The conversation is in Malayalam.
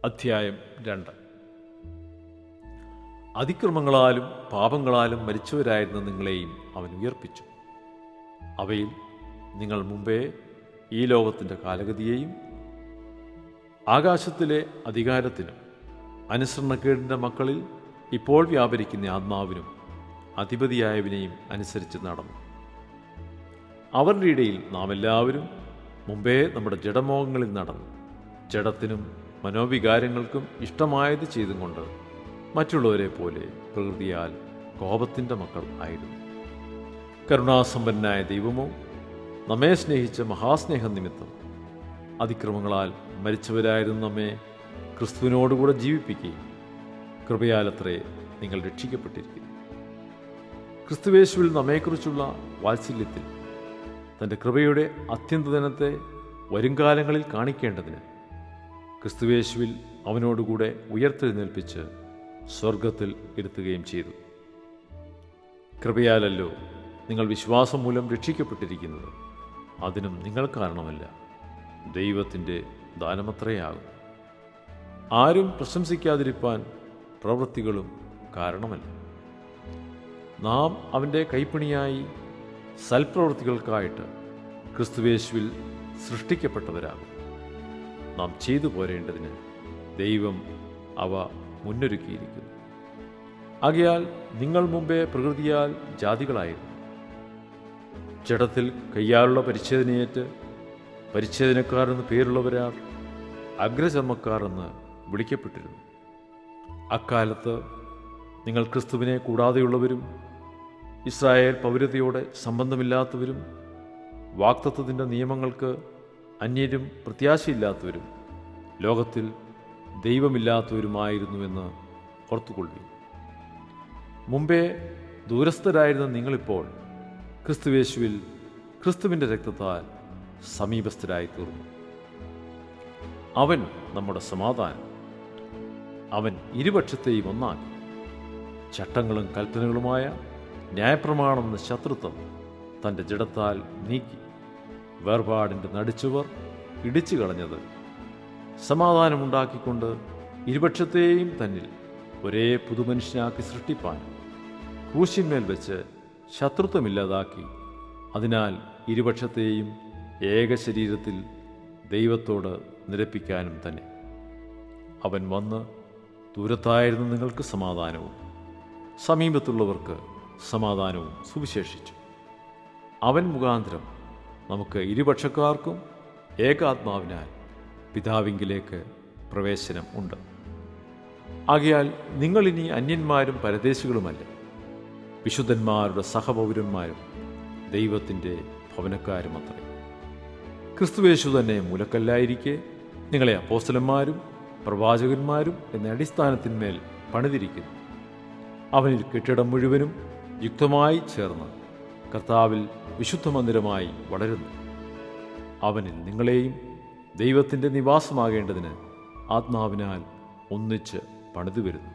അധ്യായം 2. അതിക്രമങ്ങളാലും പാപങ്ങളാലും മരിച്ചവരായിരുന്ന നിങ്ങളെയും അവൻ ഉയർപ്പിച്ചു. അവയിൽ നിങ്ങൾ മുമ്പേ ഈ ലോകത്തിൻ്റെ കാലഗതിയെയും ആകാശത്തിലെ അധികാരത്തിനും അനുസരണക്കേടിൻ്റെ മക്കളിൽ ഇപ്പോൾ വ്യാപരിക്കുന്ന ആത്മാവിനും അധിപതിയായവനെയും അനുസരിച്ച് നടന്നു. അവരുടെ ഇടയിൽ നാം എല്ലാവരും മുമ്പേ നമ്മുടെ ജഡമോഹങ്ങളിൽ നടന്നു, ജഡത്തിനും മനോവികാരങ്ങൾക്കും ഇഷ്ടമായത് ചെയ്തും കൊണ്ട് മറ്റുള്ളവരെ പോലെ പ്രകൃതിയാൽ കോപത്തിൻ്റെ മക്കൾ ആയിരുന്നു. കരുണാസമ്പന്നനായ ദൈവമോ നമ്മെ സ്നേഹിച്ച മഹാസ്നേഹം നിമിത്തം അതിക്രമങ്ങളാൽ മരിച്ചവരായിരുന്നു നമ്മെ ക്രിസ്തുവിനോടുകൂടെ ജീവിപ്പിക്കുകയും കൃപയാലത്രേ നിങ്ങൾ രക്ഷിക്കപ്പെട്ടിരിക്കുന്നു. ക്രിസ്തുവേശുവിൽ നമ്മെക്കുറിച്ചുള്ള വാത്സല്യത്തിൽ തൻ്റെ കൃപയുടെ അത്യന്തദിനത്തെ വരുംകാലങ്ങളിൽ കാണിക്കേണ്ടതിന് ക്രിസ്തുവേശുവിൽ അവനോടുകൂടെ ഉയർത്തെഴുന്നേൽപ്പിച്ച് സ്വർഗത്തിൽ ഇരുത്തുകയും ചെയ്തു. കൃപയാലല്ലോ നിങ്ങൾ വിശ്വാസം മൂലം രക്ഷിക്കപ്പെട്ടിരിക്കുന്നത്. അതിനും നിങ്ങൾ കാരണമല്ല, ദൈവത്തിൻ്റെ ദാനമത്രയാകും. ആരും പ്രശംസിക്കാതിരിപ്പാൻ പ്രവൃത്തികളും കാരണമല്ല. നാം അവൻ്റെ കൈപ്പണിയായി സൽപ്രവൃത്തികൾക്കായിട്ട് ക്രിസ്തുവേശുവിൽ സൃഷ്ടിക്കപ്പെട്ടവരാകും. നാം ചെയ്തു പോരേണ്ടതിന് ദൈവം അവ മുന്നൊരുക്കിയിരിക്കുന്നു. ആകയാൽ നിങ്ങൾ മുമ്പേ പ്രകൃതിയാൽ ജാതികളായിരുന്നു. ജഡത്തിൽ കയ്യാലുള്ള പരിച്ഛേദനയേറ്റ് പരിച്ഛേദനക്കാർ എന്ന് പേരുള്ളവരാർ അഗ്രചർമ്മക്കാർ എന്ന് വിളിക്കപ്പെട്ടിരുന്നു. അക്കാലത്ത് നിങ്ങൾ ക്രിസ്തുവിനെ കൂടാതെയുള്ളവരും ഇസ്രായേൽ പൗരതയോടെ സംബന്ധമില്ലാത്തവരും വാഗ്ദത്തത്തിൻ്റെ നിയമങ്ങൾക്ക് അന്യരും പ്രത്യാശയില്ലാത്തവരും ലോകത്തിൽ ദൈവമില്ലാത്തവരുമായിരുന്നുവെന്ന് ഓർത്തുകൊള്ളുവിൻ. മുമ്പേ ദൂരസ്ഥരായിരുന്ന നിങ്ങളിപ്പോൾ ക്രിസ്തുവേശുവിൽ ക്രിസ്തുവിൻ്റെ രക്തത്താൽ സമീപസ്ഥരായി തീർന്നു. അവൻ നമ്മുടെ സമാധാനം. അവൻ ഇരുപക്ഷത്തെയും ഒന്നാക്കി ചട്ടങ്ങളും കൽപ്പനകളുമായ ന്യായപ്രമാണം എന്ന ശത്രുത്വം തൻ്റെ ജഡത്താൽ നീക്കി വേർപാടിൻ്റെ നടിച്ചുവർ ഇടിച്ചു കളഞ്ഞത് സമാധാനമുണ്ടാക്കിക്കൊണ്ട് ഇരുപക്ഷത്തെയും തന്നിൽ ഒരേ പുതുമനുഷ്യനാക്കി സൃഷ്ടിപ്പാനും ക്രൂശിന്മേൽ വെച്ച് ശത്രുത്വമില്ലാതാക്കി അതിനാൽ ഇരുപക്ഷത്തെയും ഏക ശരീരത്തിൽ ദൈവത്തോട് നിരപ്പിക്കാനും തന്നെ. അവൻ വന്ന് ദൂരത്തായിരുന്ന നിങ്ങൾക്ക് സമാധാനവും സമീപത്തുള്ളവർക്ക് സമാധാനവും സുവിശേഷിച്ചു. അവൻ മുഖാന്തരം നമുക്ക് ഇരുപക്ഷക്കാർക്കും ഏകാത്മാവിനാൽ പിതാവിങ്കിലേക്ക് പ്രവേശനം ഉണ്ട്. ആകയാൽ നിങ്ങളിനി അന്യന്മാരും പരദേശികളുമല്ല, വിശുദ്ധന്മാരുടെ സഹപൗരന്മാരും ദൈവത്തിൻ്റെ ഭവനക്കാരുമത്രേ. ക്രിസ്തുവേശു തന്നെ മൂലക്കല്ലായിരിക്കെ നിങ്ങളെ അപ്പോസ്തലന്മാരും പ്രവാചകന്മാരും എന്ന അടിസ്ഥാനത്തിന്മേൽ പണിതിരിക്കുന്നു. അവനിൽ കെട്ടിടം മുഴുവനും യുക്തമായി ചേർന്ന് കർത്താവിൽ വിശുദ്ധ മന്ദിരമായി വളരുന്നു. അവനിൽ നിങ്ങളെയും ദൈവത്തിൻ്റെ നിവാസമാകേണ്ടതിന് ആത്മാവിനാൽ ഒന്നിച്ച് പണിതു വരുന്നു.